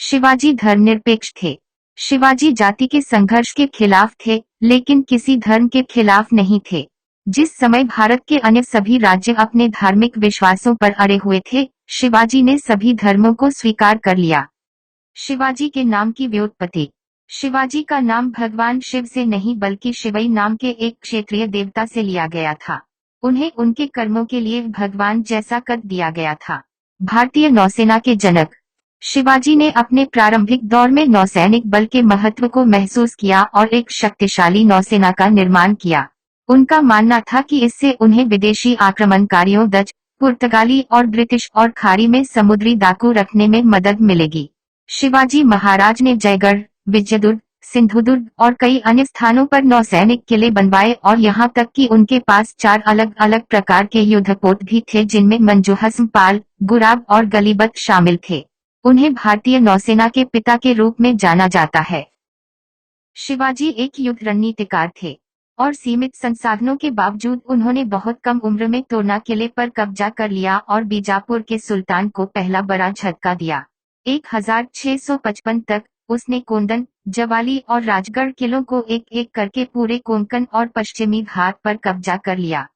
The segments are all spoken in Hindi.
शिवाजी धर्मनिरपेक्ष थे। शिवाजी जाति के संघर्ष के खिलाफ थे, लेकिन किसी धर्म के खिलाफ नहीं थे। जिस समय भारत के अन्य सभी राज्य अपने धार्मिक विश्वासों पर अड़े हुए थे, शिवाजी ने सभी धर्मों को स्वीकार कर लिया। शिवाजी के नाम की व्युत्पत्ति। शिवाजी का नाम भगवान शिव से नहीं बल्कि शिवई नाम के एक क्षेत्रीय देवता से लिया गया था। उन्हें उनके कर्मों के लिए भगवान जैसा कद दिया गया था। भारतीय नौसेना के जनक। शिवाजी ने अपने प्रारंभिक दौर में नौसैनिक बल के महत्व को महसूस किया और एक शक्तिशाली नौसेना का निर्माण किया। उनका मानना था कि इससे उन्हें विदेशी आक्रमणकारियों डच, पुर्तगाली और ब्रिटिश और खाड़ी में समुद्री डाकू रखने में मदद मिलेगी। शिवाजी महाराज ने जयगढ़, विजयदुर्ग, सिंधुदुर्ग और कई अन्य स्थानों पर नौसैनिक किले बनवाए और यहाँ तक कि उनके पास 4 अलग अलग प्रकार के युद्धपोत भी थे जिनमें मंजूहस्म पाल, गुराब और गलीबत शामिल थे। उन्हें भारतीय नौसेना के पिता के रूप में जाना जाता है। शिवाजी एक युद्ध रणनीतिकार थे और सीमित संसाधनों के बावजूद उन्होंने बहुत कम उम्र में तोरना किले पर कब्जा कर लिया और बीजापुर के सुल्तान को पहला बड़ा झटका दिया। 1655 तक उसने कोंदन, जवाली और राजगढ़ किलों को एक एक करके पूरे कोंकण और पश्चिमी घाट पर कब्जा कर लिया।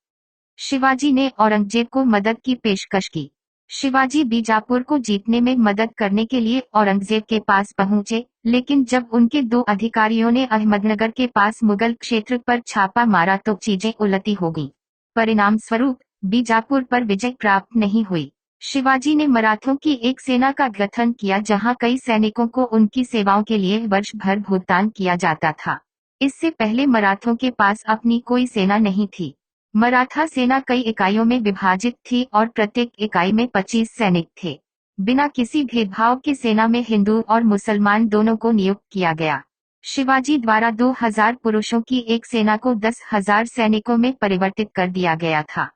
शिवाजी ने औरंगजेब को मदद की पेशकश की। शिवाजी बीजापुर को जीतने में मदद करने के लिए औरंगजेब के पास पहुंचे, लेकिन जब उनके 2 अधिकारियों ने अहमदनगर के पास मुगल क्षेत्र पर छापा मारा तो चीजें उलटी हो गईं। परिणाम स्वरूप बीजापुर पर विजय प्राप्त नहीं हुई। शिवाजी ने मराठों की एक सेना का गठन किया जहां कई सैनिकों को उनकी सेवाओं के लिए वर्ष भर भुगतान किया जाता था। इससे पहले मराठों के पास अपनी कोई सेना नहीं थी। मराठा सेना कई इकाइयों में विभाजित थी और प्रत्येक इकाई में 25 सैनिक थे। बिना किसी भेदभाव के सेना में हिंदू और मुसलमान दोनों को नियुक्त किया गया। शिवाजी द्वारा 2000 पुरुषों की एक सेना को 10,000 सैनिकों में परिवर्तित कर दिया गया था।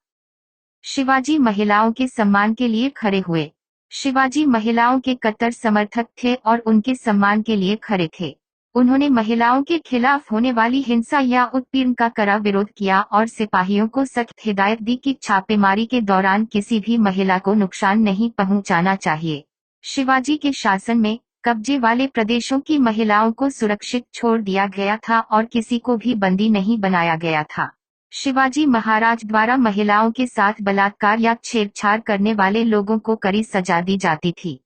शिवाजी महिलाओं के सम्मान के लिए खड़े हुए। शिवाजी महिलाओं के कट्टर समर्थक थे और उनके सम्मान के लिए खड़े थे। उन्होंने महिलाओं के खिलाफ होने वाली हिंसा या उत्पीड़न का कड़ा विरोध किया और सिपाहियों को सख्त हिदायत दी कि छापेमारी के दौरान किसी भी महिला को नुकसान नहीं पहुंचाना चाहिए। शिवाजी के शासन में कब्जे वाले प्रदेशों की महिलाओं को सुरक्षित छोड़ दिया गया था और किसी को भी बंदी नहीं बनाया गया था। शिवाजी महाराज द्वारा महिलाओं के साथ बलात्कार या छेड़छाड़ करने वाले लोगों को कड़ी सजा दी जाती थी।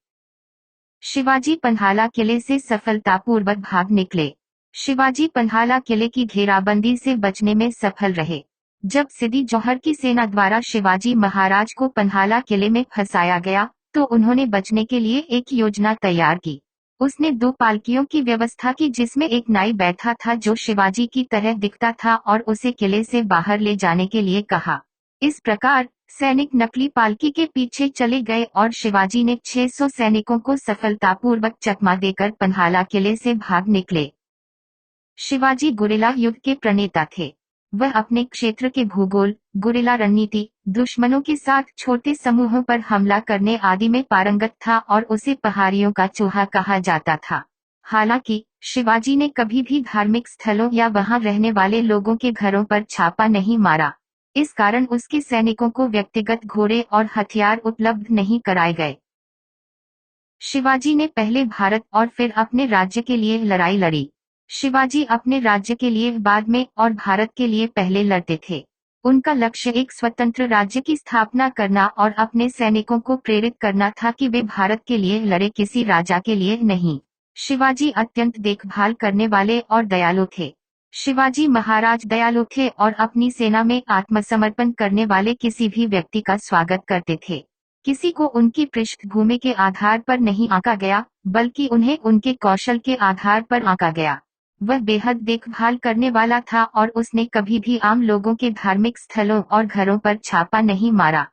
शिवाजी पन्हाला किले से सफलतापूर्वक भाग निकले। शिवाजी पन्हाला किले की घेराबंदी से बचने में सफल रहे। जब सिद्दी जौहर की सेना द्वारा शिवाजी महाराज को पन्हाला किले में फंसाया गया, तो उन्होंने बचने के लिए एक योजना तैयार की। उसने 2 पालकियों की व्यवस्था की जिसमें एक नाई बैठा था जो शिवाजी की तरह दिखता था और उसे किले से बाहर ले जाने के लिए कहा। इस प्रकार सैनिक नकली पालकी के पीछे चले गए और शिवाजी ने 600 सैनिकों को सफलतापूर्वक चकमा देकर पन्हाला किले से भाग निकले। शिवाजी गुरिल्ला युद्ध के प्रणेता थे। वह अपने क्षेत्र के भूगोल, गुरिल्ला रणनीति, दुश्मनों के साथ छोटे समूहों पर हमला करने आदि में पारंगत था और उसे पहाड़ियों का चूहा कहा जाता था। हालांकि शिवाजी ने कभी भी धार्मिक स्थलों या वहां रहने वाले लोगों के घरों पर छापा नहीं मारा। इस कारण उसके सैनिकों को व्यक्तिगत घोड़े और हथियार उपलब्ध नहीं कराए गए। शिवाजी ने पहले भारत और फिर अपने राज्य के लिए लड़ाई लड़ी। शिवाजी अपने राज्य के लिए बाद में और भारत के लिए पहले लड़ते थे। उनका लक्ष्य एक स्वतंत्र राज्य की स्थापना करना और अपने सैनिकों को प्रेरित करना था कि वे भारत के लिए लड़े, किसी राजा के लिए नहीं। शिवाजी अत्यंत देखभाल करने वाले और दयालु थे। शिवाजी महाराज दयालु थे और अपनी सेना में आत्मसमर्पण करने वाले किसी भी व्यक्ति का स्वागत करते थे। किसी को उनकी पृष्ठभूमि के आधार पर नहीं आंका गया, बल्कि उन्हें उनके कौशल के आधार पर आंका गया। वह बेहद देखभाल करने वाला था और उसने कभी भी आम लोगों के धार्मिक स्थलों और घरों पर छापा नहीं मारा।